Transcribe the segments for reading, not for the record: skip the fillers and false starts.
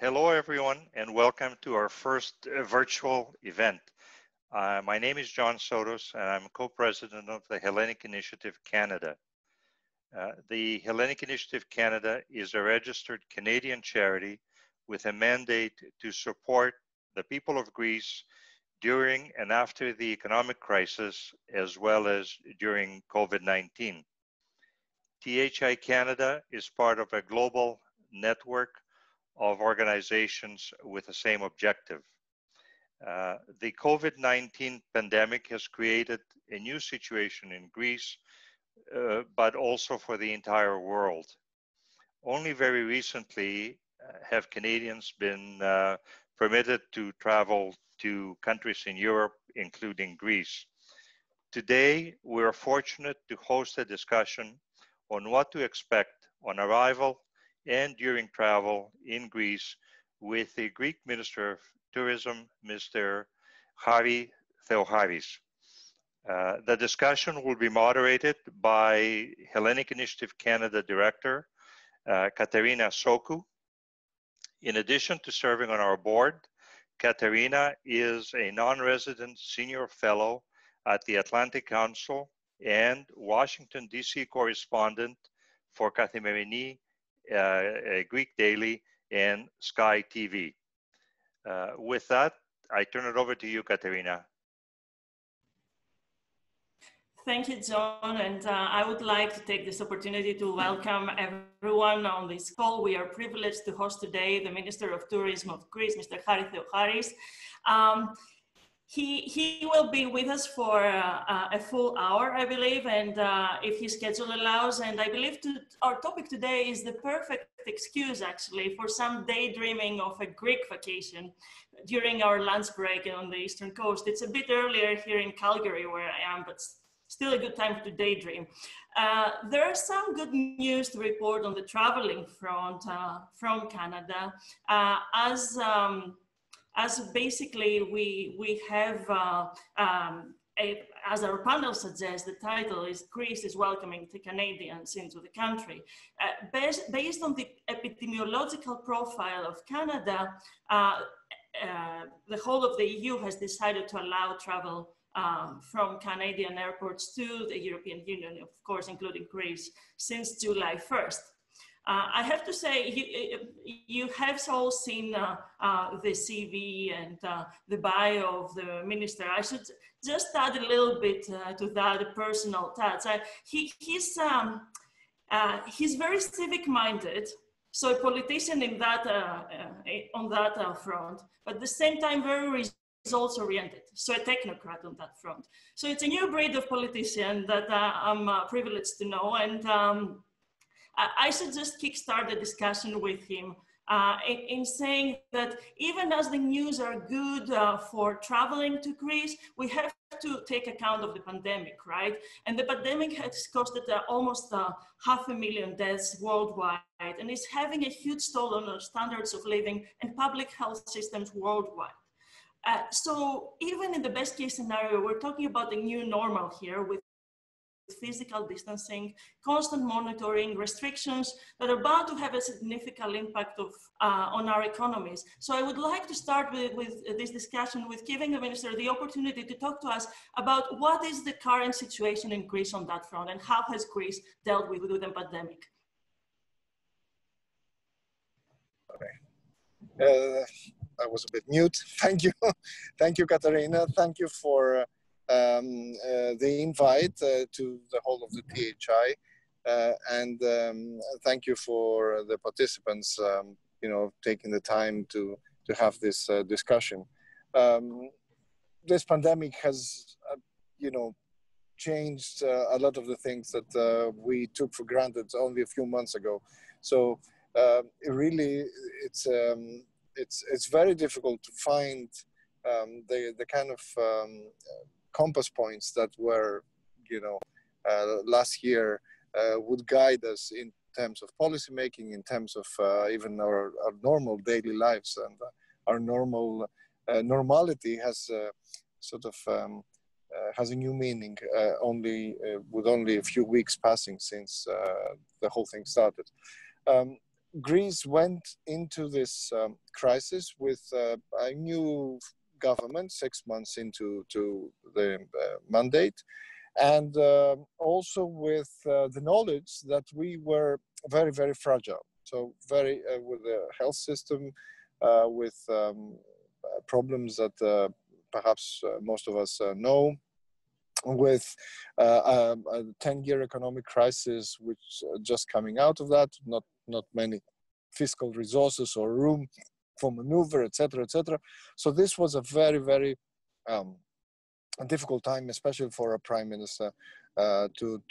Hello, everyone, and welcome to our first virtual event. My name is John Sotos, and I'm co-president of the Hellenic Initiative Canada. The Hellenic Initiative Canada is a registered Canadian charity with a mandate to support the people of Greece during and after the economic crisis, as well as during COVID-19. THI Canada is part of a global network of organizations with the same objective. The COVID-19 pandemic has created a new situation in Greece, but also for the entire world. Only very recently have Canadians been permitted to travel to countries in Europe, including Greece. Today, we are fortunate to host a discussion on what to expect on arrival and during travel in Greece with the Greek Minister of Tourism, Mr. Theocharis. The discussion will be moderated by Hellenic Initiative Canada Director, Katerina Sokou. In addition to serving on our board, Katerina is a non-resident senior fellow at the Atlantic Council and Washington, D.C. correspondent for Kathimerini, a Greek Daily, and Sky TV. With that, I turn it over to you, Katerina. Thank you, John. And I would like to take this opportunity to welcome everyone on this call. We are privileged to host today the Minister of Tourism of Greece, Mr. Theocharis. He will be with us for a full hour, I believe, and if his schedule allows. And I believe our topic today is the perfect excuse, actually, for some daydreaming of a Greek vacation during our lunch break on the Eastern Coast. It's a bit earlier here in Calgary, where I am, but still a good time to daydream. There are some good news to report on the traveling front from Canada. As basically we have, as our panel suggests, the title is Greece is welcoming the Canadians into the country. Based on the epidemiological profile of Canada, the whole of the EU has decided to allow travel from Canadian airports to the European Union, of course, including Greece, since July 1st. I have to say, you have all seen the CV and the bio of the minister. I should just add a little bit to that, a personal touch. He's very civic-minded, so a politician in that, on that front, but at the same time very results-oriented, so a technocrat on that front. So it's a new breed of politician that I'm privileged to know, and I should just kickstart the discussion with him in saying that even as the news are good for traveling to Greece, we have to take account of the pandemic, right? And the pandemic has costed almost 500,000 deaths worldwide and is having a huge toll on our standards of living and public health systems worldwide. So even in the best case scenario, we're talking about a new normal here with physical distancing, constant monitoring, restrictions that are bound to have a significant impact on our economies. So I would like to start with this discussion with giving the Minister the opportunity to talk to us about what is the current situation in Greece on that front and how has Greece dealt with the pandemic. Okay. I was a bit mute. Thank you. Thank you, Katerina. Thank you for the invite to the whole of the THI, and thank you for the participants, taking the time to have this discussion. This pandemic has, changed a lot of the things that we took for granted only a few months ago. So it's very difficult to find the kind of compass points that were, last year would guide us in terms of policy making, in terms of even our normal daily lives, and our normal normality has has a new meaning with only a few weeks passing since the whole thing started. Greece went into this crisis with a new government 6 months into the mandate, and also with the knowledge that we were very, very fragile. So very with the health system, with problems that perhaps most of us know, with a 10-year economic crisis, which just coming out of that, not many fiscal resources or room for maneuver, etc., etc. So this was a very, very a difficult time, especially for a prime minister, to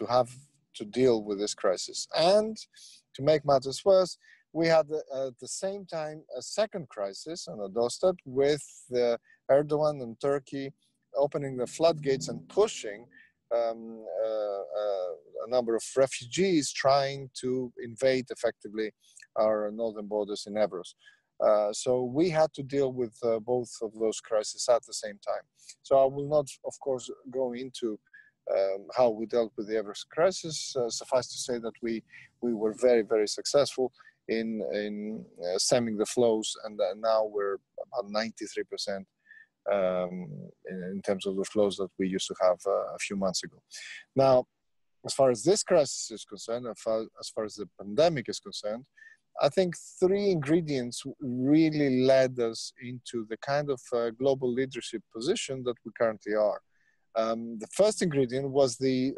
have to deal with this crisis. And to make matters worse, we had at the same time a second crisis on the doorstep with Erdogan and Turkey opening the floodgates and pushing a number of refugees trying to invade effectively our northern borders in Everest. So we had to deal with both of those crises at the same time. So I will not, of course, go into how we dealt with the Everest crisis. Suffice to say that we were very, very successful in stemming the flows, and now we're about 93% in terms of the flows that we used to have a few months ago. Now, as far as this crisis is concerned, as far as the pandemic is concerned, I think three ingredients really led us into the kind of global leadership position that we currently are. The first ingredient was the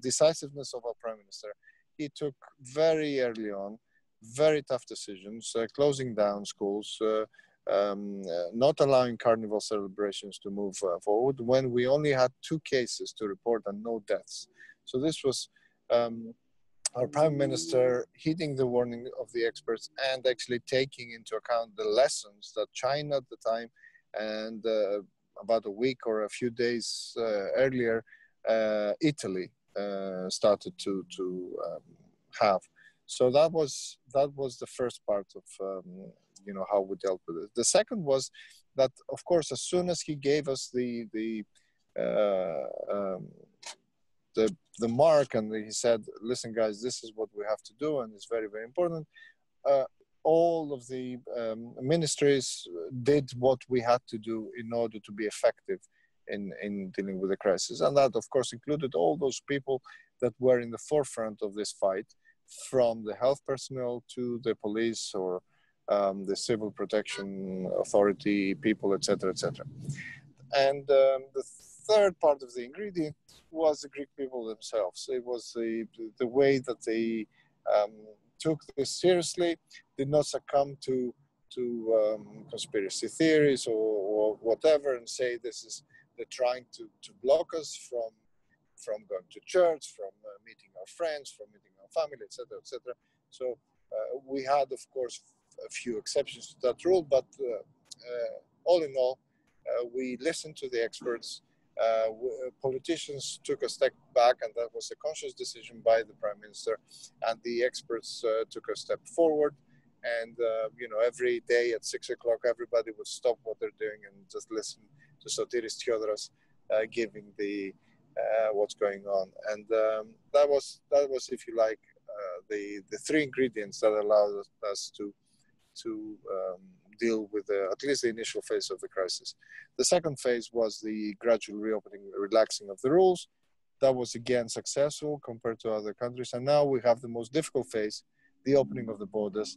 decisiveness of our Prime Minister. He took very early on very tough decisions, closing down schools, not allowing carnival celebrations to move forward when we only had 2 cases to report and no deaths. So this was our Prime Minister heeding the warning of the experts and actually taking into account the lessons that China at the time and about a week or a few days earlier, Italy started to have. So that was the first part of how we dealt with it. The second was that, of course, as soon as he gave us the mark and he said, "Listen, guys, this is what we have to do, and it's very, very important." All of the ministries did what we had to do in order to be effective in dealing with the crisis, and that, of course, included all those people that were in the forefront of this fight, from the health personnel to the police or the civil protection authority people, etc., etc. And the third part of the ingredient was the Greek people themselves. It was the way that they took this seriously, did not succumb to conspiracy theories or whatever, and say they're trying to block us from going to church, from meeting our friends, from meeting our family, etc., etc. So we had, of course, a few exceptions to that rule, but all in all, we listened to the experts. Politicians took a step back, and that was a conscious decision by the Prime Minister, and the experts took a step forward. And every day at 6 o'clock, everybody would stop what they're doing and just listen to Theocharis giving the what's going on. And that was, if you like, the 3 ingredients that allowed us to deal with at least the initial phase of the crisis. The second phase was the gradual reopening, relaxing of the rules. That was again successful compared to other countries. And now we have the most difficult phase, the opening of the borders.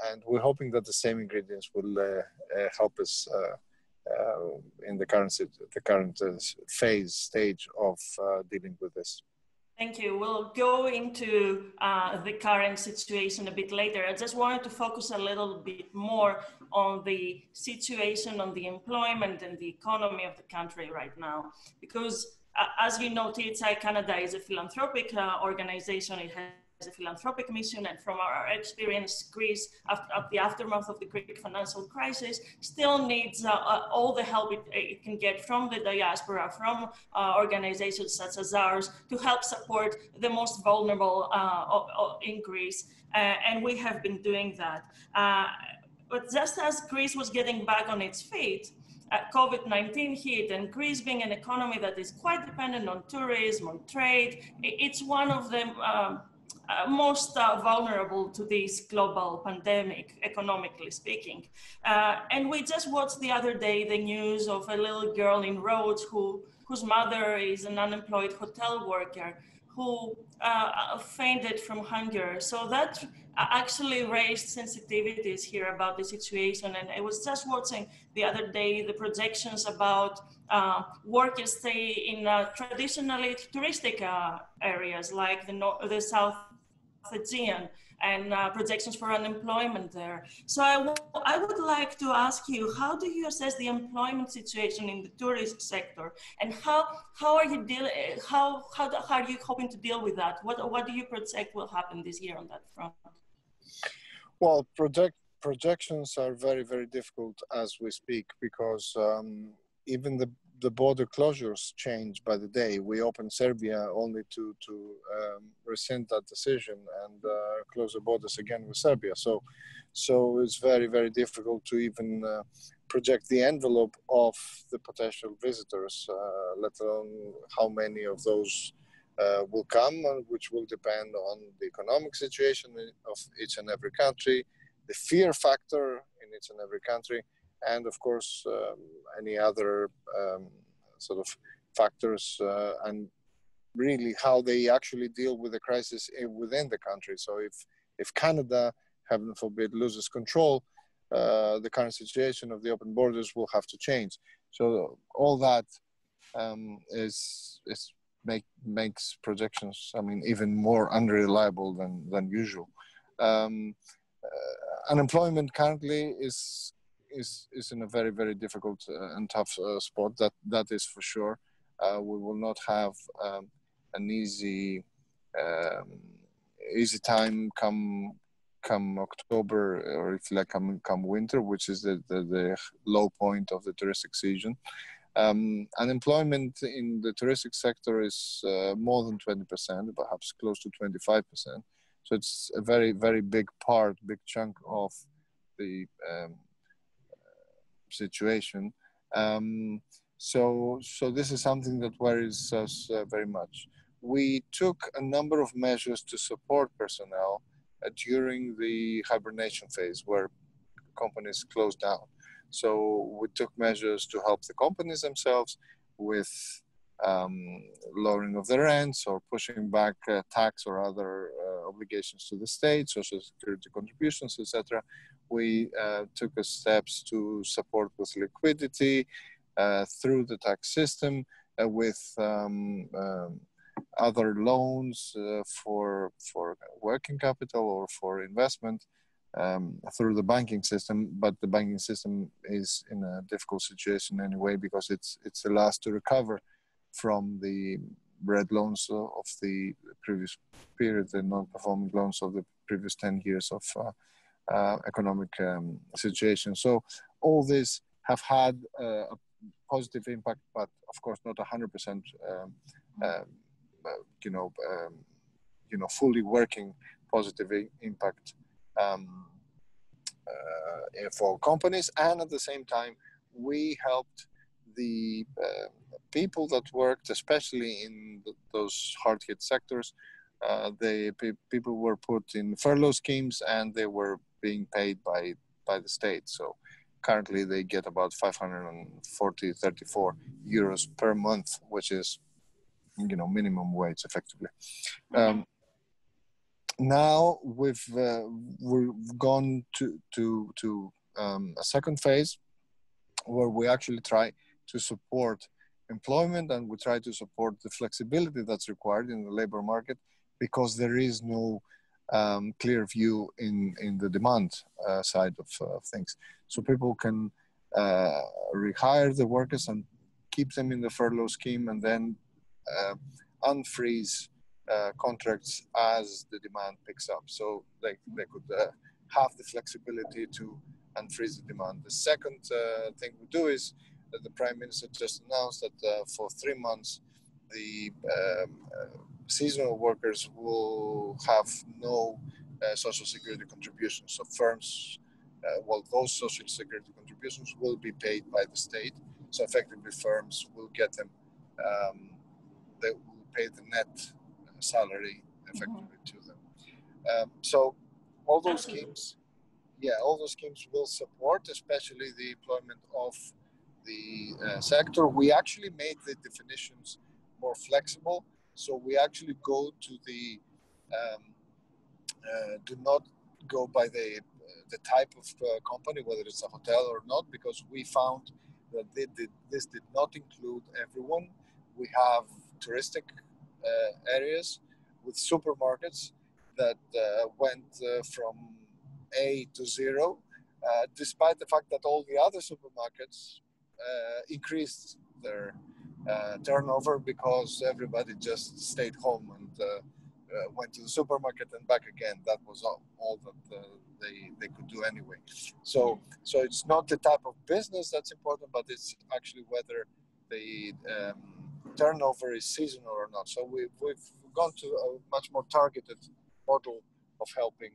And we're hoping that the same ingredients will help us in the current stage of dealing with this. Thank you. We'll go into the current situation a bit later. I just wanted to focus a little bit more on the situation on the employment and the economy of the country right now. Because as you know, THI Canada is a philanthropic organization. It has a philanthropic mission, and from our experience, Greece, at the aftermath of the Greek financial crisis, still needs all the help it can get from the diaspora, from organizations such as ours, to help support the most vulnerable in Greece, and we have been doing that. But just as Greece was getting back on its feet, COVID-19 hit, and Greece being an economy that is quite dependent on tourism, on trade, it's one of them. most vulnerable to this global pandemic, economically speaking. And we just watched the other day the news of a little girl in Rhodes whose mother is an unemployed hotel worker who fainted from hunger. So that actually raised sensitivities here about the situation. And I was just watching the other day the projections about workers stay in traditionally touristic areas like the South Aegean, and projections for unemployment there. So I would like to ask you, how do you assess the employment situation in the tourist sector, and how are you how are you hoping to deal with that? What do you project will happen this year on that front? Well, projections are very, very difficult as we speak, because even the border closures change by the day. We opened Serbia only to rescind that decision and close the borders again with Serbia. So it's very, very difficult to even project the envelope of the potential visitors, let alone how many of those will come, which will depend on the economic situation of each and every country, the fear factor in each and every country, and of course any other sort of factors, and really how they actually deal with the crisis within the country. So if Canada, heaven forbid, loses control, the current situation of the open borders will have to change. So all that makes projections, I mean, even more unreliable than usual. Unemployment currently is in a very, very difficult and tough spot. That is for sure. We will not have an easy time come October, or if like come winter, which is the low point of the touristic season. Unemployment in the touristic sector is more than 20%, perhaps close to 25%. So it's a very, very big chunk of the situation. So this is something that worries us very much. We took a number of measures to support personnel during the hibernation phase, where companies closed down. So we took measures to help the companies themselves with lowering of the rents, or pushing back tax or other obligations to the state, social security contributions, etc. We took steps to support with liquidity through the tax system, with other loans for working capital or for investment through the banking system. But the banking system is in a difficult situation anyway, because it's the last to recover from the red loans of the previous period, the non-performing loans of the previous 10 years of economic situation. So all this have had a positive impact, but of course not 100%, fully working positive impact for companies. And at the same time, we helped the people that worked, especially in those hard-hit sectors. The people were put in furlough schemes, and they were being paid by the state. So currently they get about 534 euros per month, which is, minimum wage effectively. Now we've gone to a second phase, where we actually try to support employment, and we try to support the flexibility that's required in the labor market, because there is no clear view in the demand side of things. So people can rehire the workers and keep them in the furlough scheme, and then unfreeze contracts as the demand picks up. So they could have the flexibility to unfreeze the demand. The second thing we do is that the Prime Minister just announced that for 3 months, the seasonal workers will have no social security contributions. So firms, those social security contributions will be paid by the state. So effectively, firms will get them, they will pay the net salary effectively to them. So all those schemes, all those schemes will support, especially the employment of the sector. We actually made the definitions more flexible. So we actually go to the, do not go by the type of company, whether it's a hotel or not, because we found that this did not include everyone. We have touristic areas with supermarkets that went from A to zero, despite the fact that all the other supermarkets increased their turnover because everybody just stayed home and went to the supermarket and back again. That was all that they could do anyway. So it's not the type of business that's important, but it's actually whether the turnover is seasonal or not. So we've gone to a much more targeted model of helping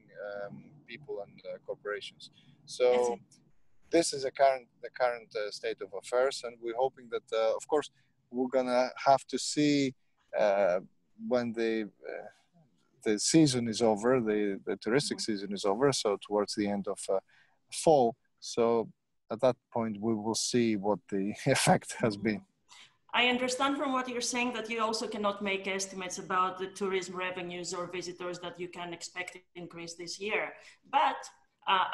people and corporations. So this is the current state of affairs, and we're hoping that, of course, we're gonna have to see when the season is over, the touristic season is over, so towards the end of fall. So at that point, we will see what the effect has been. I understand from what you're saying that you also cannot make estimates about the tourism revenues or visitors that you can expect to increase this year. But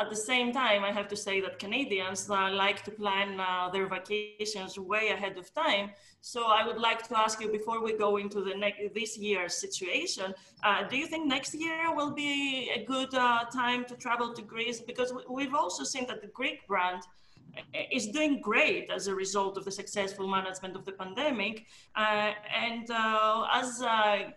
at the same time, I have to say that Canadians like to plan their vacations way ahead of time. So I would like to ask you, before we go into this year's situation, do you think next year will be a good time to travel to Greece? Because we've also seen that the Greek brand is doing great as a result of the successful management of the pandemic. And as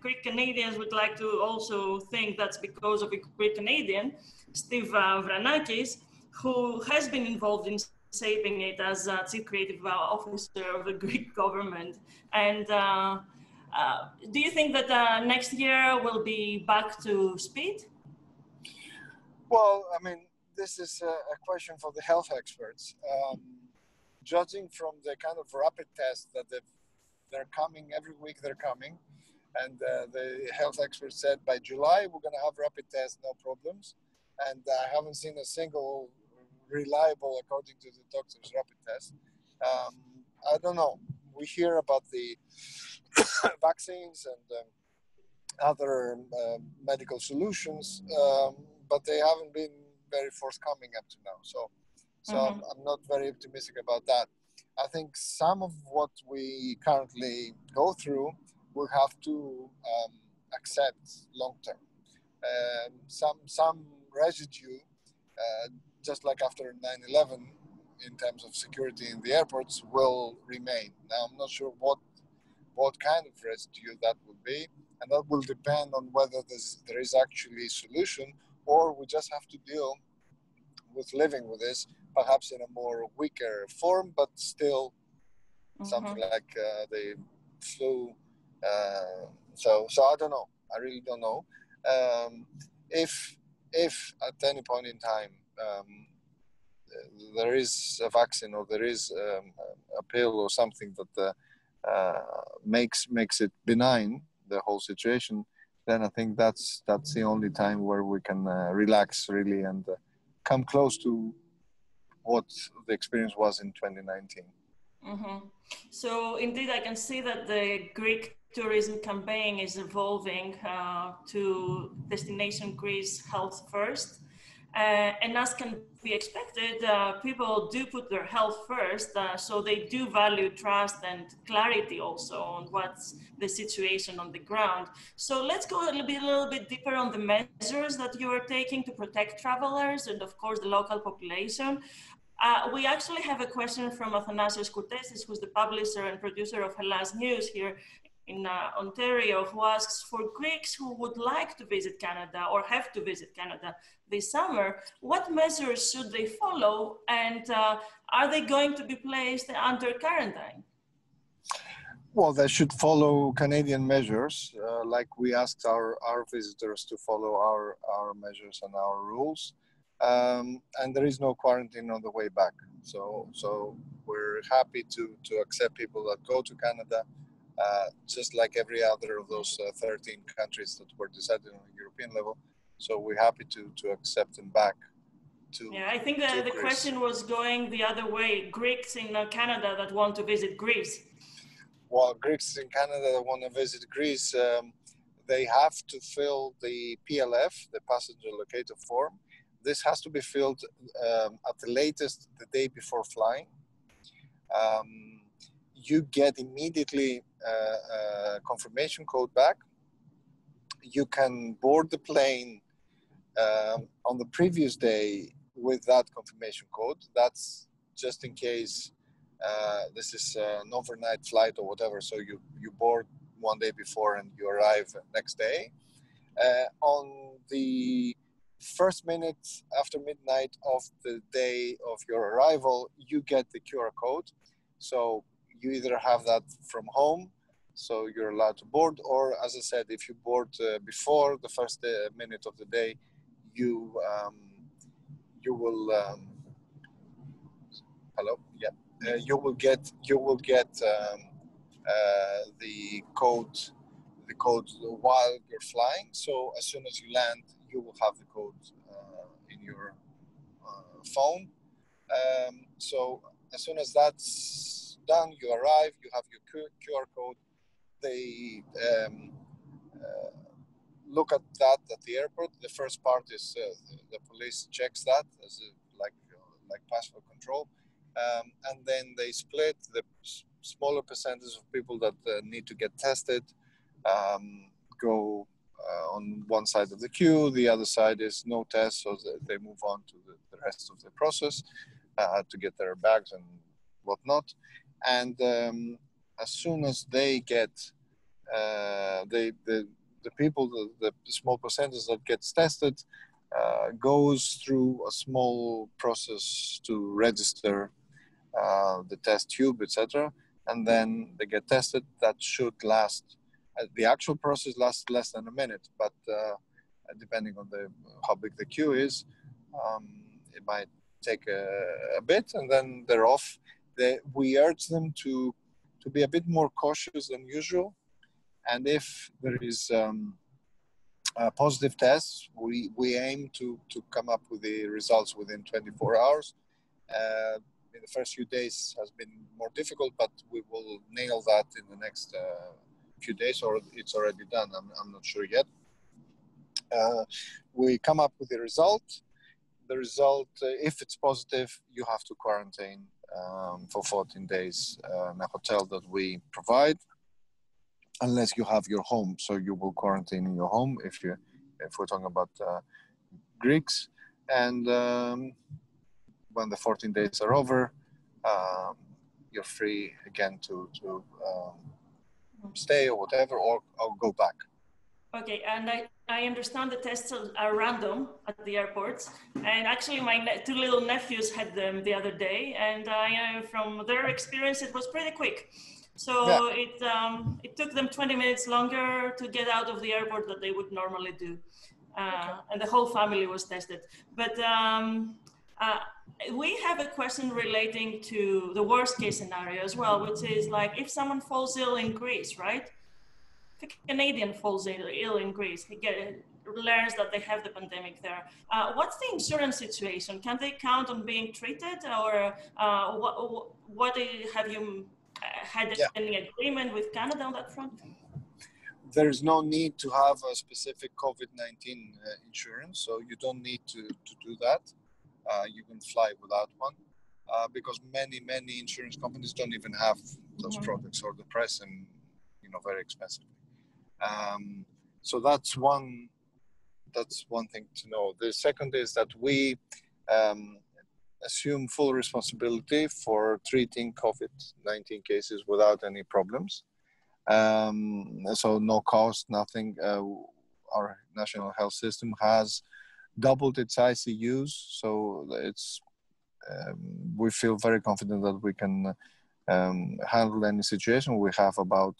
Greek Canadians would like to also think that's because of a Greek Canadian, Steve Vranakis, who has been involved in shaping it as Chief Creative Officer of the Greek government. And do you think that next year will be back to speed? Well, I mean, this is a question for the health experts. Judging from the kind of rapid tests that they're coming every week, they're coming, and the health experts said by July we're going to have rapid tests, no problems. And I haven't seen a single reliable, according to the doctors, rapid test. I don't know. We hear about the vaccines and other medical solutions, but they haven't been very forthcoming up to now. So I'm not very optimistic about that. I think some of what we currently go through we'll have to accept long term. Some residue, just like after 9/11, in terms of security in the airports, will remain. Now, I'm not sure what kind of residue that will be, and that will depend on whether there is actually a solution, or we just have to deal with living with this, perhaps in a more weaker form, but still something like the flu. So I don't know. I really don't know. If at any point in time there is a vaccine or there is a pill or something that makes it benign, the whole situation, then I think that's the only time where we can relax really and come close to what the experience was in 2019. So indeed, I can see that the Greek tourism campaign is evolving to Destination Greece Health First. And as can be expected, people do put their health first, so they do value trust and clarity also on what's the situation on the ground. So let's go a little bit deeper on the measures that you are taking to protect travelers and, of course, the local population. We actually have a question from Athanasios Kourtesis, who's the publisher and producer of Hellas News here in Ontario, who asks, for Greeks who would like to visit Canada or have to visit Canada this summer, what measures should they follow, and are they going to be placed under quarantine? Well, they should follow Canadian measures, like we asked our visitors to follow our measures and our rules. And there is no quarantine on the way back. So we're happy to accept people that go to Canada, just like every other of those 13 countries that were decided on a European level. So we're happy to accept them back. Yeah, I think the question was going the other way. Greeks in Canada that want to visit Greece. Well, Greeks in Canada that want to visit Greece, they have to fill the PLF, the passenger locator form. This has to be filled at the latest the day before flying. You get immediately a confirmation code back. You can board the plane on the previous day with that confirmation code. That's just in case this is an overnight flight or whatever. So you board one day before and you arrive next day. On the first minute after midnight of the day of your arrival, you get the QR code. So you either have that from home, so you're allowed to board, or as I said, if you board before the first minute of the day, you will hello, yeah, you will get the code while you're flying. So as soon as you land, you will have the code in your phone. So as soon as that's done, you arrive, you have your QR code. They look at that at the airport. The first part is the police checks that as like passport control, and then they split the smaller percentage of people that need to get tested. Go on one side of the queue. The other side is no test, so they move on to the rest of the process to get their bags and whatnot. And as soon as they get the people, the small percentage that gets tested, goes through a small process to register the test tube, etc., and then they get tested. That should last. The actual process lasts less than a minute, but depending on how big the queue is, it might take a bit, and then they're off. We urge them to be a bit more cautious than usual, and if there is positive tests, we aim to come up with the results within 24 hours. In the first few days has been more difficult, but we will nail that in the next few days, or it's already done. I'm not sure yet. We come up with the result. The result, if it's positive, you have to quarantine for 14 days in a hotel that we provide, unless you have your home. So you will quarantine in your home if we're talking about Greeks. And when the 14 days are over, you're free again to stay or whatever, or go back. Okay, and I understand the tests are random at the airports, and actually my two little nephews had them the other day, and from their experience it was pretty quick. So yeah. It took them 20 minutes longer to get out of the airport than they would normally do, and the whole family was tested. But we have a question relating to the worst case scenario as well, which is like if someone falls ill in Greece, right? If a Canadian falls ill in Greece, he learns that they have the pandemic there. What's the insurance situation? Can they count on being treated, or what have you had any agreement with Canada on that front? There's no need to have a specific COVID-19 insurance, so you don't need to do that. You can fly without one because many insurance companies don't even have those products, or the price and very expensive. So that's one thing to know. The second is that we assume full responsibility for treating COVID-19 cases without any problems. So no cost, nothing. Our national health system has doubled its ICUs, so it's we feel very confident that we can handle any situation. We have about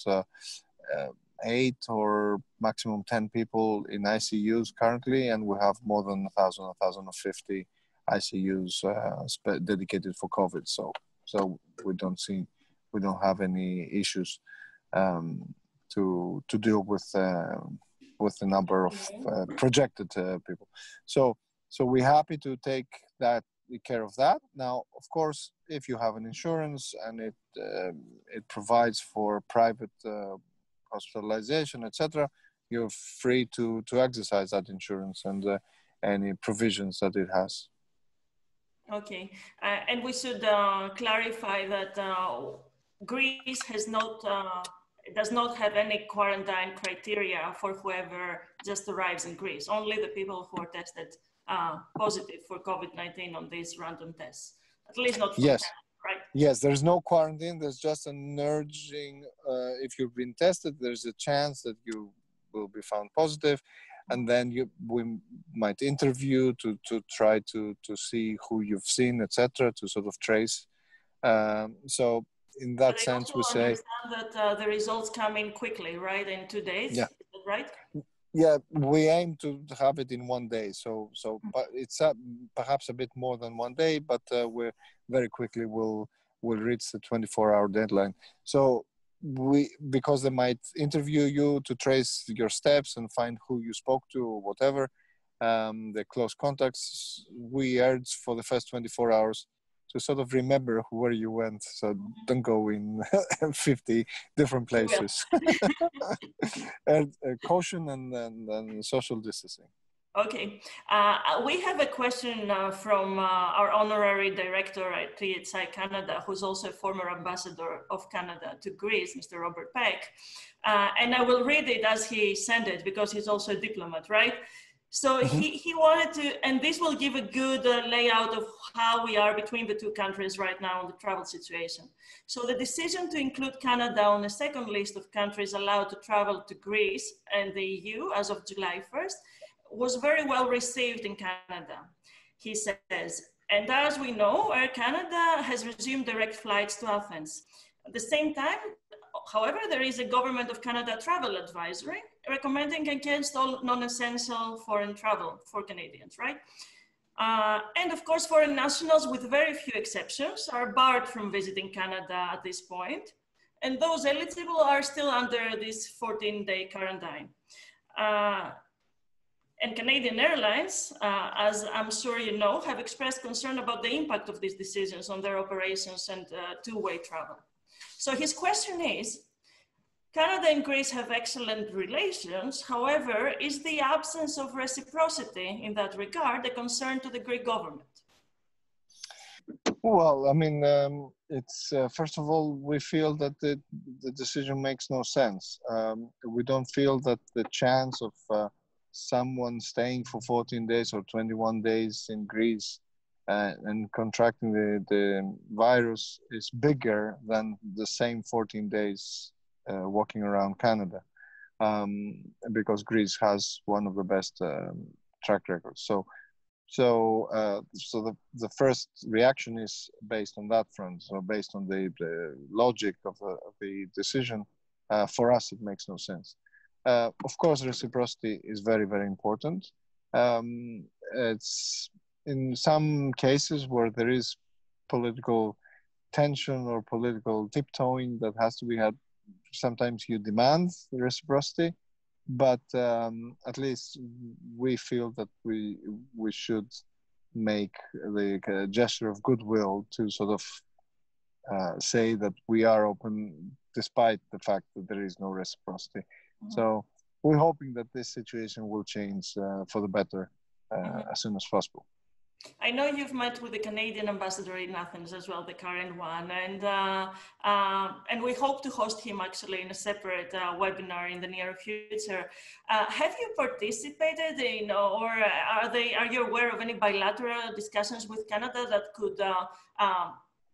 8 or maximum 10 people in ICUs currently, and we have more than 1,050 ICUs dedicated for COVID. So we don't have any issues to deal with with the number of projected people. So we're happy to take care of that. Now, of course, if you have an insurance and it provides for private hospitalization, etc., you're free to exercise that insurance and any provisions that it has. Okay, and we should clarify that Greece does not have any quarantine criteria for whoever just arrives in Greece. Only the people who are tested positive for COVID-19 on these random tests. At least not from yes. Canada, right? Yes, there's no quarantine. There's just an urging. If you've been tested, there's a chance that you will be found positive, and then we might interview to try to see who you've seen, etc., to sort of trace. So in that sense, we say. Understand that the results come in quickly, right? In 2 days. Yeah. Is that right? Yeah, we aim to have it in 1 day. So but it's perhaps a bit more than 1 day, but we're very quickly will reach the 24-hour deadline. So because they might interview you to trace your steps and find who you spoke to or whatever, the close contacts, we urge for the first 24 hours to sort of remember where you went, so don't go in 50 different places. And caution and social distancing. Okay, we have a question from our honorary director at THI Canada, who's also a former ambassador of Canada to Greece, Mr. Robert Peck. And I will read it as he sent it, because he's also a diplomat, right? So he wanted to, and this will give a good layout of how we are between the two countries right now in the travel situation. So the decision to include Canada on a second list of countries allowed to travel to Greece and the EU as of July 1st was very well received in Canada, he says. And as we know, Air Canada has resumed direct flights to Athens. At the same time, however, there is a Government of Canada travel advisory recommending against all non-essential foreign travel for Canadians, right? And of course, foreign nationals, with very few exceptions, are barred from visiting Canada at this point. And those eligible are still under this 14-day quarantine. And Canadian Airlines, as I'm sure you know, have expressed concern about the impact of these decisions on their operations and two-way travel. So his question is, Canada and Greece have excellent relations. However, is the absence of reciprocity in that regard a concern to the Greek government? Well, I mean, it's first of all, we feel that the decision makes no sense. We don't feel that the chance of someone staying for 14 days or 21 days in Greece and contracting the virus is bigger than the same 14 days walking around Canada, because Greece has one of the best track records. So the first reaction is based on that front. So based on the logic of the decision, for us it makes no sense. Of course, reciprocity is very, very important. It's in some cases where there is political tension or political tiptoeing that has to be had. Sometimes you demand the reciprocity, but at least we feel that we should make the gesture of goodwill to sort of say that we are open despite the fact that there is no reciprocity. So we're hoping that this situation will change for the better as soon as possible. I know you've met with the Canadian ambassador in Athens as well, the current one, and we hope to host him actually in a separate webinar in the near future. Have you participated in, or are you aware of any bilateral discussions with Canada that could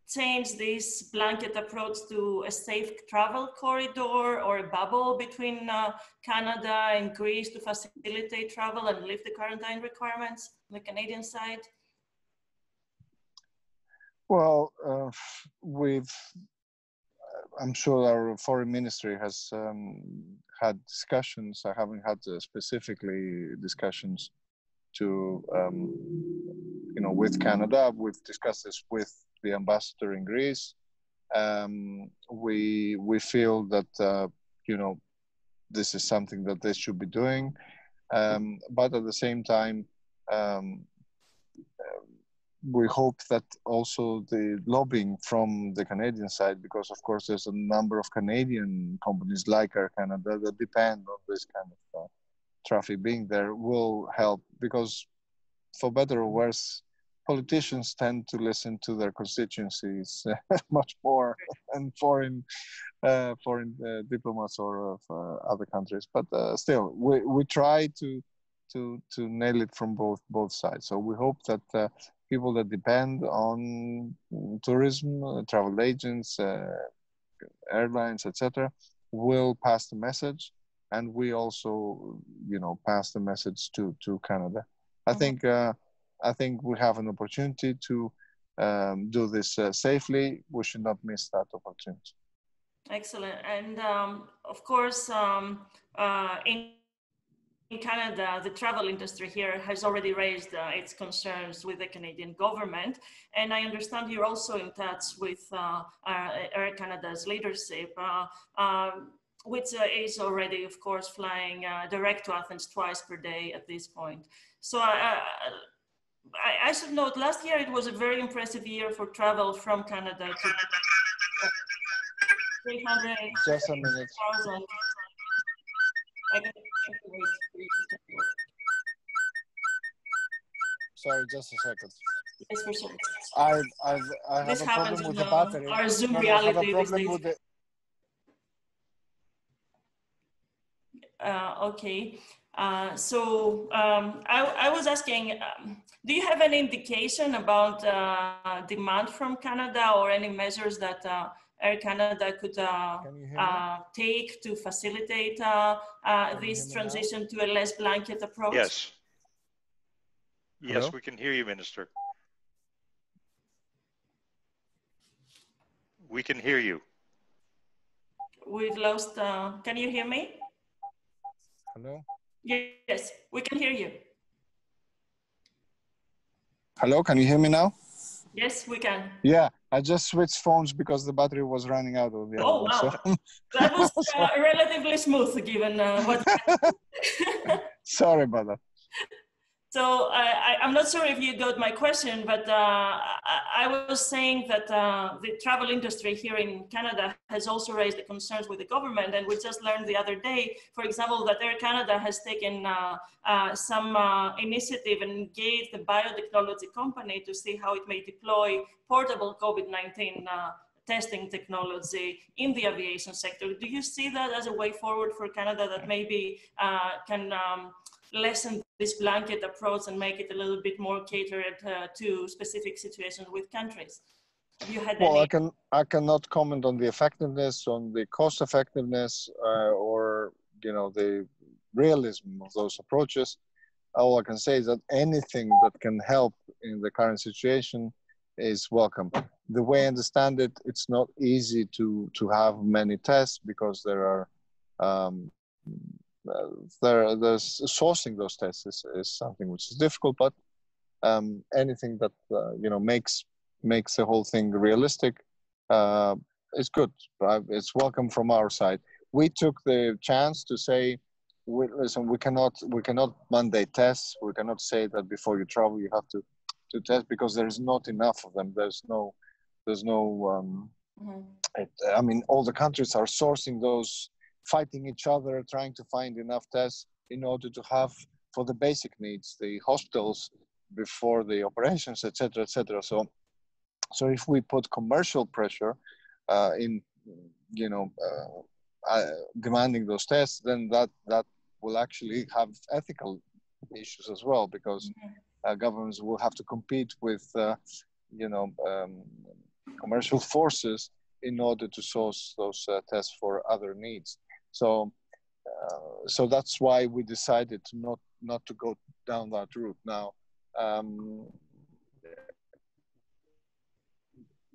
change this blanket approach to a safe travel corridor or a bubble between Canada and Greece to facilitate travel and lift the quarantine requirements on the Canadian side? Well, I'm sure our foreign ministry has had discussions. I haven't had specifically discussions with Canada. We've discussed this with the ambassador in Greece. We feel that this is something that they should be doing. But at the same time, we hope that also the lobbying from the Canadian side, because of course there's a number of Canadian companies like Air Canada that depend on this kind of traffic being there, will help, because for better or worse, politicians tend to listen to their constituencies much more than foreign diplomats or of other countries. But still, we try to nail it from both sides. So we hope that people that depend on tourism, travel agents, airlines, etc., will pass the message, and we also, pass the message to Canada. I think we have an opportunity to do this safely. We should not miss that opportunity. Excellent. And of course, in Canada, the travel industry here has already raised its concerns with the Canadian government. And I understand you're also in touch with Air Canada's leadership, which is already, of course, flying direct to Athens twice per day at this point. So I should note, last year it was a very impressive year for travel from Canada to 300,000. Just a minute. Sorry, just a second. Yes, for sure. I have a problem with the battery. Our Zoom reality. I have a problem with the... Okay. So I was asking, do you have any indication about demand from Canada or any measures that Air Canada could take to facilitate this transition to a less blanket approach? Yes. Yes, Hello? we can hear you, Minister. We can hear you. We've lost, can you hear me? Hello? Yes, we can hear you. Hello, can you hear me now? Yes, we can. Yeah, I just switched phones because the battery was running out of the other one. Wow. So. That was relatively smooth given what... Sorry about that. So I'm not sure if you got my question, but I was saying that the travel industry here in Canada has also raised the concerns with the government. And we just learned the other day, for example, that Air Canada has taken some initiative and engaged a biotechnology company to see how it may deploy portable COVID-19 testing technology in the aviation sector. Do you see that as a way forward for Canada that maybe can lessen this blanket approach and make it a little bit more catered to specific situations with countries? Have you had well, any... I cannot comment on the effectiveness, on the cost effectiveness, or the realism of those approaches. All I can say is that anything that can help in the current situation is welcome. The way I understand it, it's not easy to have many tests because there are there's sourcing those tests is something which is difficult, but anything that makes the whole thing realistic is good. It's welcome from our side. We took the chance to say, listen, we cannot mandate tests. We cannot say that before you travel you have to test, because there's not enough of them. There's no I mean, all the countries are sourcing those, fighting each other, trying to find enough tests in order to have for the basic needs, the hospitals before the operations, etc., etc. So if we put commercial pressure in, demanding those tests, then that will actually have ethical issues as well, because governments will have to compete with, commercial forces in order to source those tests for other needs. So that's why we decided not to go down that route. Now,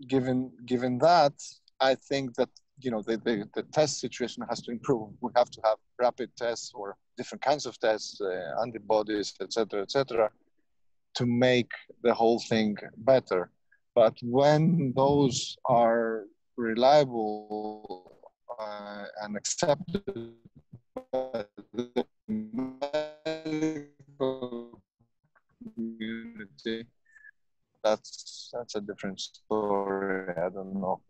given that, I think that the test situation has to improve. We have to have rapid tests or different kinds of tests, antibodies, etc., to make the whole thing better. But when those are reliable and accepted the medical community, that's a different story. I don't know.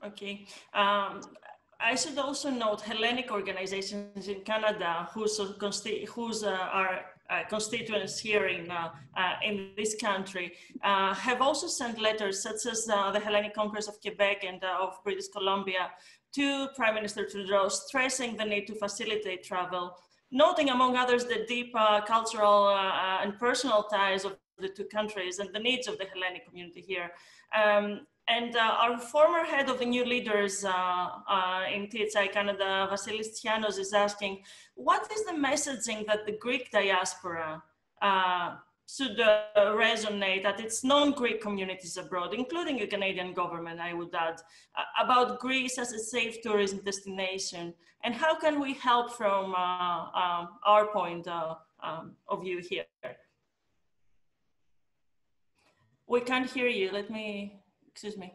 Okay. I should also note Hellenic organizations in Canada whose constituents here in this country have also sent letters, such as the Hellenic Congress of Quebec and of British Columbia, to Prime Minister Trudeau, stressing the need to facilitate travel, noting among others the deep cultural and personal ties of the two countries and the needs of the Hellenic community here. And our former head of the new leaders in THI Canada, Vasilis Tsianos, is asking, what is the messaging that the Greek diaspora should resonate at its non-Greek communities abroad, including the Canadian government, I would add, about Greece as a safe tourism destination? And how can we help from our point of view here? We can't hear you. Excuse me.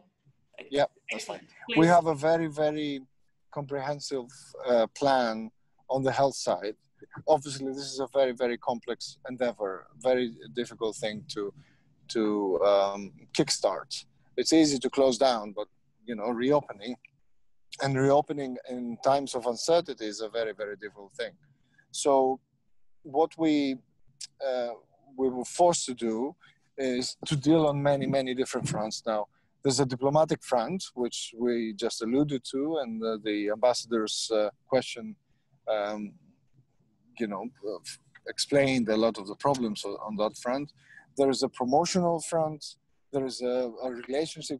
Yeah, that's fine. We have a very, very comprehensive plan on the health side. Obviously, this is a very, very complex endeavor, very difficult thing to kickstart. It's easy to close down, but reopening in times of uncertainty is a very, very difficult thing. So, what we were forced to do is to deal on many, many different fronts now. There's a diplomatic front, which we just alluded to, and the ambassador's question, explained a lot of the problems on that front. There is a promotional front. There is a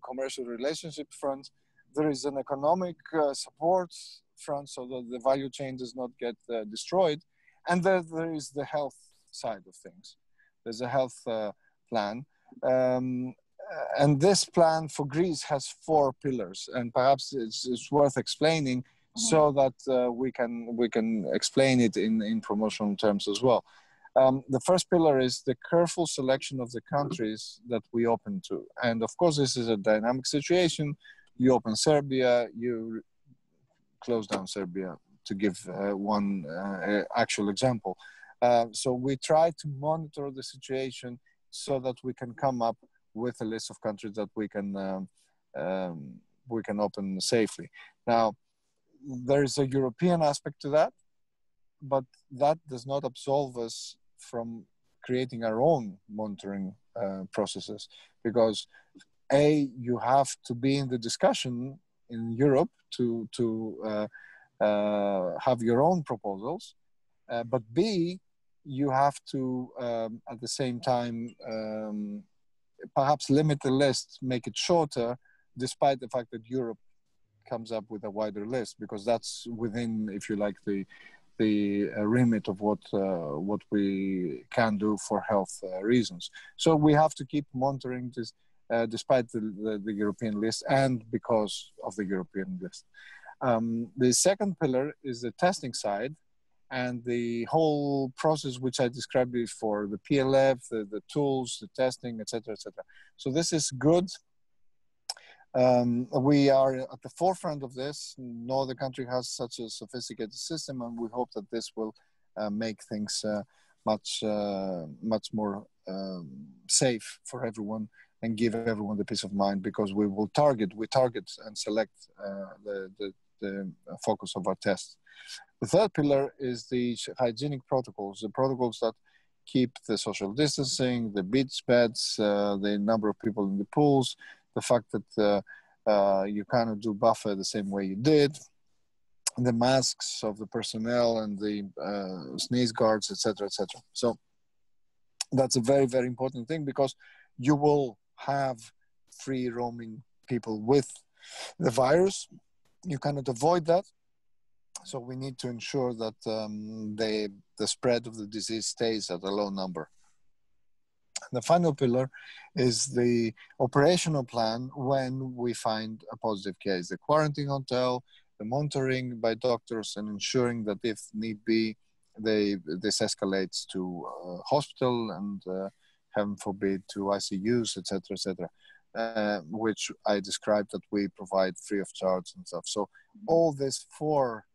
commercial relationship front. There is an economic support front, so that the value chain does not get destroyed. And there is the health side of things. There's a health plan. And this plan for Greece has 4 pillars, and perhaps it's worth explaining so that we can explain it in promotional terms as well. The first pillar is the careful selection of the countries that we open to, and of course this is a dynamic situation. You open Serbia, you close down Serbia, to give one actual example. So we try to monitor the situation so that we can come up with a list of countries that we can open safely. Now, there is a European aspect to that, but that does not absolve us from creating our own monitoring processes, because you have to be in the discussion in Europe to have your own proposals, but B, you have to at the same time perhaps limit the list, make it shorter, despite the fact that Europe comes up with a wider list, because that's within, if you like, the remit of what we can do for health reasons. So we have to keep monitoring this, despite the European list and because of the European list. The second pillar is the testing side, and the whole process which I described before, the PLF, the tools, the testing, etc., etc. So this is good. We are at the forefront of this. No other country has such a sophisticated system, and we hope that this will make things much more safe for everyone and give everyone the peace of mind, because we target and select the focus of our tests. The third pillar is the hygienic protocols, the protocols that keep the social distancing, the beach beds, the number of people in the pools, the fact that you cannot do buffer the same way you did, the masks of the personnel and the sneeze guards, etc., etc. So that's a very, very important thing, because you will have free roaming people with the virus. You cannot avoid that. So we need to ensure that the spread of the disease stays at a low number. The final pillar is the operational plan when we find a positive case. The quarantine hotel, the monitoring by doctors, and ensuring that if need be, this escalates to hospital and heaven forbid to ICUs, etc., etc., which I described that we provide free of charge and stuff. So all these 4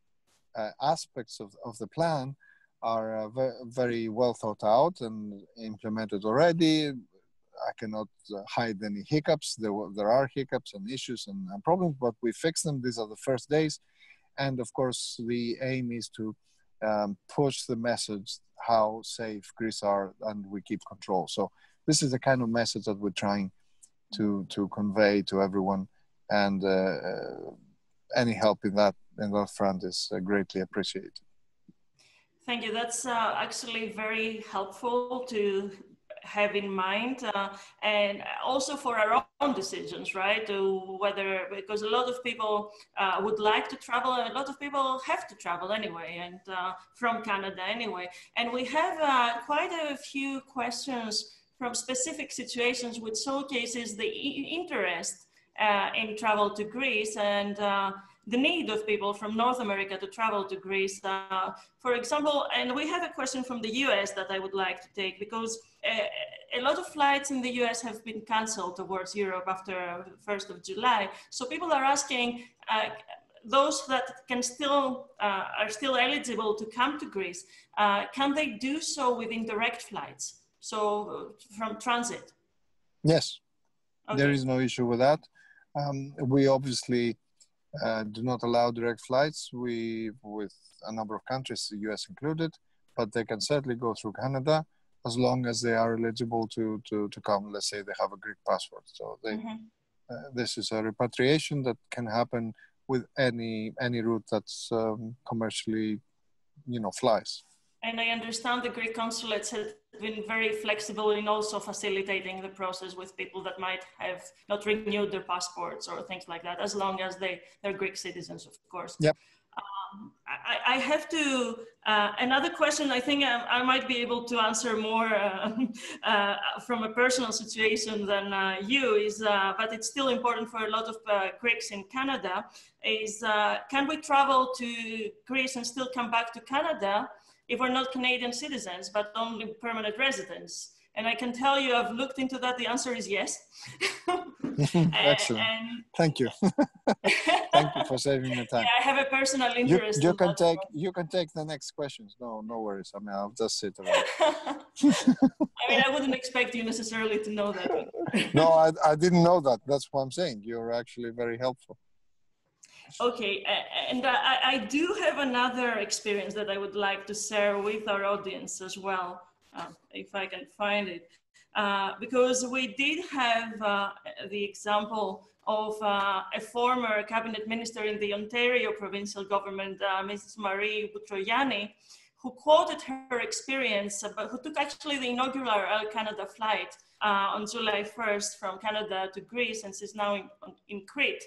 aspects of the plan are very well thought out and implemented already. I cannot hide any hiccups. There are hiccups and issues and problems, but we fix them. These are the first days. And of course, the aim is to push the message how safe Greece are, and we keep control. So this is the kind of message that we're trying to convey to everyone, and any help in that front is greatly appreciated. Thank you. That's actually very helpful to have in mind, and also for our own decisions, right? Whether, because a lot of people would like to travel, and a lot of people have to travel anyway, and from Canada anyway. And we have quite a few questions from specific situations which showcases the interest in travel to Greece, and the need of people from North America to travel to Greece. For example, and we have a question from the US that I would like to take, because a lot of flights in the US have been canceled towards Europe after 1st of July. So people are asking, those that can still, are still eligible to come to Greece, can they do so with indirect flights? So from transit? Yes, okay. There is no issue with that. We obviously do not allow direct flights with a number of countries, the US included, but they can certainly go through Canada as long as they are eligible to come. Let's say they have a Greek passport. So they, this is a repatriation that can happen with any route that's commercially, flies. And I understand the Greek consulates have been very flexible in also facilitating the process with people that might have not renewed their passports or things like that, as long as they're Greek citizens, of course. Yep. I have to, another question I think I might be able to answer more from a personal situation than you is, but it's still important for a lot of Greeks in Canada, is can we travel to Greece and still come back to Canada if we're not Canadian citizens, but only permanent residents? And I can tell you, I've looked into that. The answer is yes. Excellent. Thank you. Thank you for saving the time. Yeah, I have a personal interest. You can take the next questions. No worries. I mean, I'll just sit around. I mean, I wouldn't expect you necessarily to know that. No, I didn't know that. That's what I'm saying. You're actually very helpful. Okay, and I do have another experience that I would like to share with our audience as well, if I can find it, because we did have the example of a former cabinet minister in the Ontario provincial government, Mrs. Marie Boutrogianni, who quoted her experience, but who took actually the inaugural Air Canada flight on July 1st from Canada to Greece, and she's now in Crete.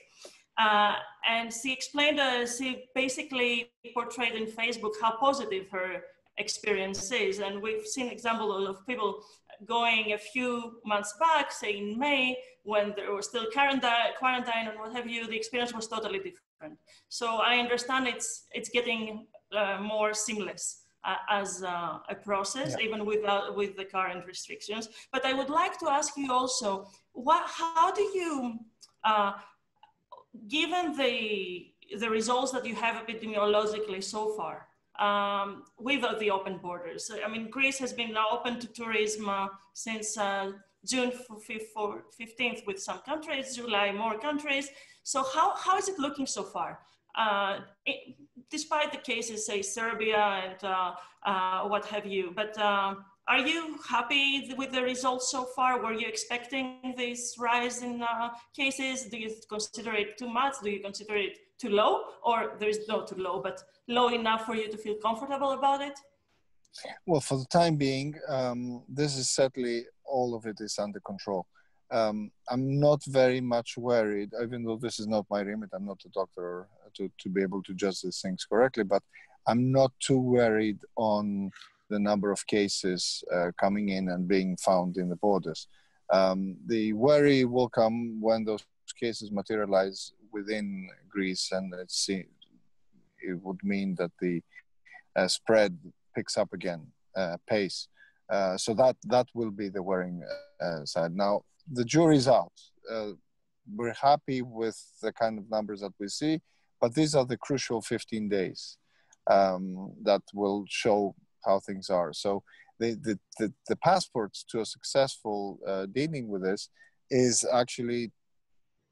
And she explained, she basically portrayed in Facebook how positive her experience is. And we've seen examples of people going a few months back, say in May, when there was still quarantine and what have you, the experience was totally different. So I understand it's getting more seamless as a process, yeah, even with the current restrictions. But I would like to ask you also, how do you, given the results that you have epidemiologically so far, without the open borders, I mean, Greece has been now open to tourism since June 15th with some countries, July more countries. So how is it looking so far? Despite the cases, say Serbia and what have you, but are you happy with the results so far? Were you expecting this rise in cases? Do you consider it too much? Do you consider it too low? Or there is no too low, but low enough for you to feel comfortable about it? Well, for the time being, this is certainly, all of it is under control. I'm not very much worried, even though this is not my remit. I'm not a doctor to be able to judge these things correctly, but I'm not too worried on the number of cases coming in and being found in the borders. The worry will come when those cases materialize within Greece, and it would mean that the spread picks up again, pace. So that will be the worrying side. Now, the jury's out. We're happy with the kind of numbers that we see, but these are the crucial 15 days. that will show how things are. So the passports to a successful dealing with this is actually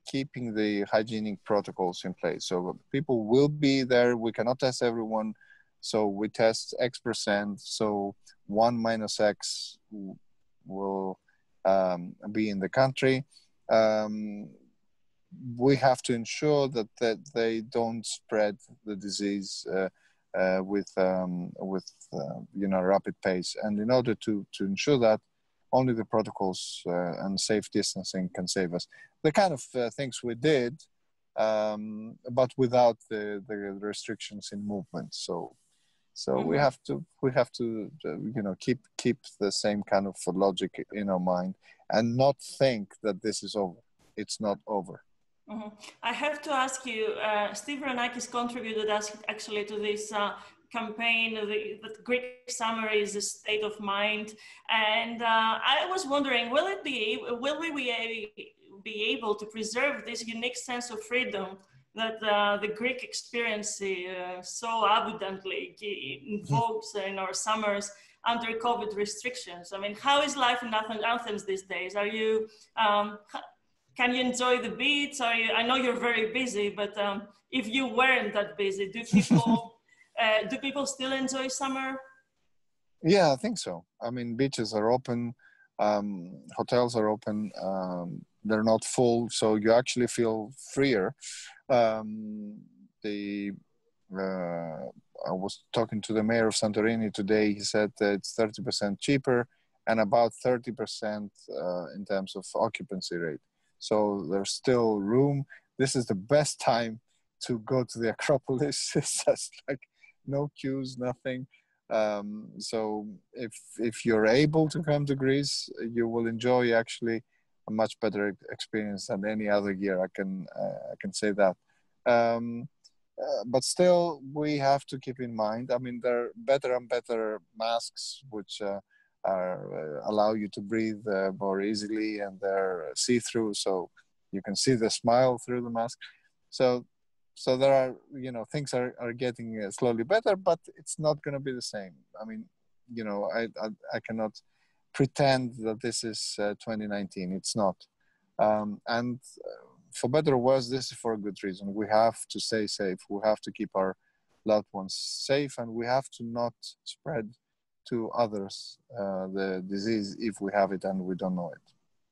keeping the hygienic protocols in place. So people will be there. We cannot test everyone. So we test X%. So 1 minus X will be in the country. We have to ensure that they don't spread the disease with rapid pace. And in order to ensure that, only the protocols and safe distancing can save us. The kind of things we did, but without the restrictions in movement. So we have to keep the same kind of logic in our mind and not think that this is over. It's not over. Mm-hmm. I have to ask you, Steve Renakis contributed actually to this campaign. The Greek summer is a state of mind, and I was wondering, will we be able to preserve this unique sense of freedom that the Greek experience so abundantly invokes in our summers under COVID restrictions? I mean, how is life in Athens these days? Are you can you enjoy the beach? I know you're very busy, but if you weren't that busy, do people still enjoy summer? Yeah, I think so. I mean, beaches are open, hotels are open, they're not full, so you actually feel freer. I was talking to the mayor of Santorini today. He said that it's 30% cheaper and about 30% in terms of occupancy rate. So there's still room. This is the best time to go to the Acropolis. It's just like no queues, nothing. So if you're able to come to Greece, you will enjoy actually a much better experience than any other year. I can say that. But still, we have to keep in mind. I mean, there are better and better masks which allow you to breathe more easily, and they're see-through, so you can see the smile through the mask. So there are, things are getting slowly better, but it's not going to be the same. I mean, I cannot pretend that this is 2019. It's not. And for better or worse, this is for a good reason. We have to stay safe. We have to keep our loved ones safe, and we have to not spread to others the disease if we have it and we don't know it.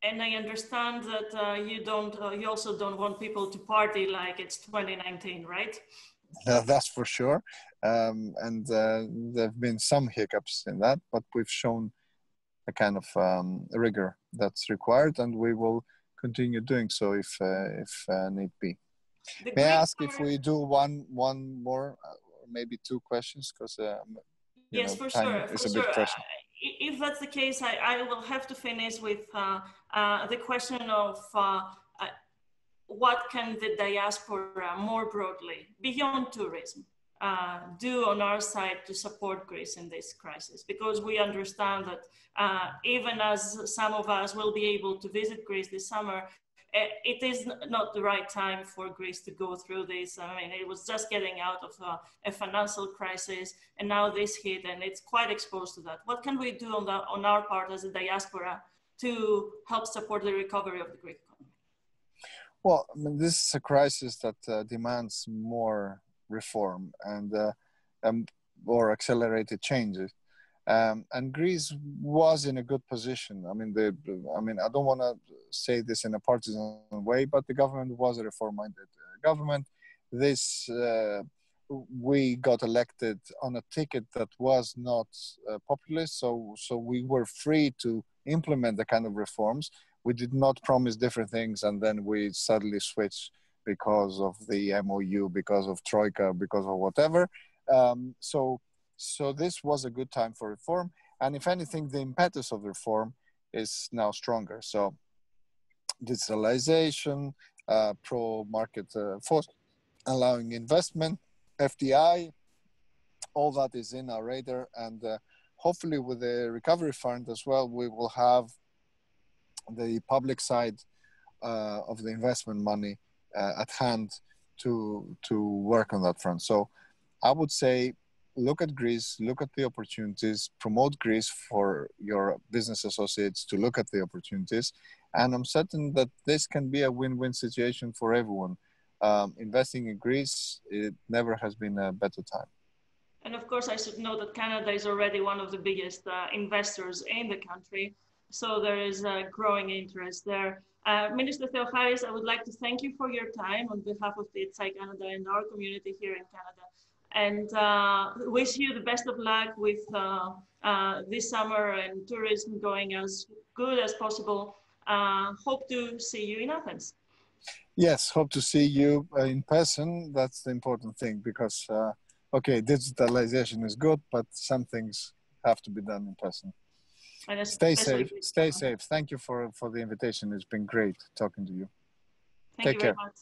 And I understand that you also don't want people to party like it's 2019, right? That's for sure. And there have been some hiccups in that, but we've shown a kind of rigor that's required, and we will continue doing so if need be. May I ask if we do one more, maybe two questions, because yes, for sure. For sure. If that's the case, I will have to finish with the question of what can the diaspora more broadly, beyond tourism, do on our side to support Greece in this crisis? Because we understand that even as some of us will be able to visit Greece this summer, it is not the right time for Greece to go through this. I mean, it was just getting out of a financial crisis, and now this hit, and it's quite exposed to that. What can we do on our part as a diaspora to help support the recovery of the Greek economy? Well, I mean, this is a crisis that demands more reform and or accelerated changes. And Greece was in a good position. I mean, I don't want to say this in a partisan way, but the government was a reform-minded government. We got elected on a ticket that was not populist, so we were free to implement the kind of reforms. We did not promise different things, and then we suddenly switched because of the MOU, because of Troika, because of whatever. So this was a good time for reform. And if anything, the impetus of reform is now stronger. So digitalization, pro-market force, allowing investment, FDI, all that is in our radar. And hopefully with the recovery fund as well, we will have the public side of the investment money at hand to work on that front. So I would say look at Greece, look at the opportunities, promote Greece for your business associates to look at the opportunities. And I'm certain that this can be a win-win situation for everyone. Investing in Greece, it never has been a better time. And of course, I should note that Canada is already one of the biggest investors in the country. So there is a growing interest there. Minister Theocharis, I would like to thank you for your time on behalf of THI Canada and our community here in Canada. And wish you the best of luck with this summer and tourism going as good as possible. Hope to see you in Athens. Yes, hope to see you in person. That's the important thing because, okay, digitalization is good, but some things have to be done in person. Stay safe. Stay safe. Thank you for the invitation. It's been great talking to you. Thank you very much.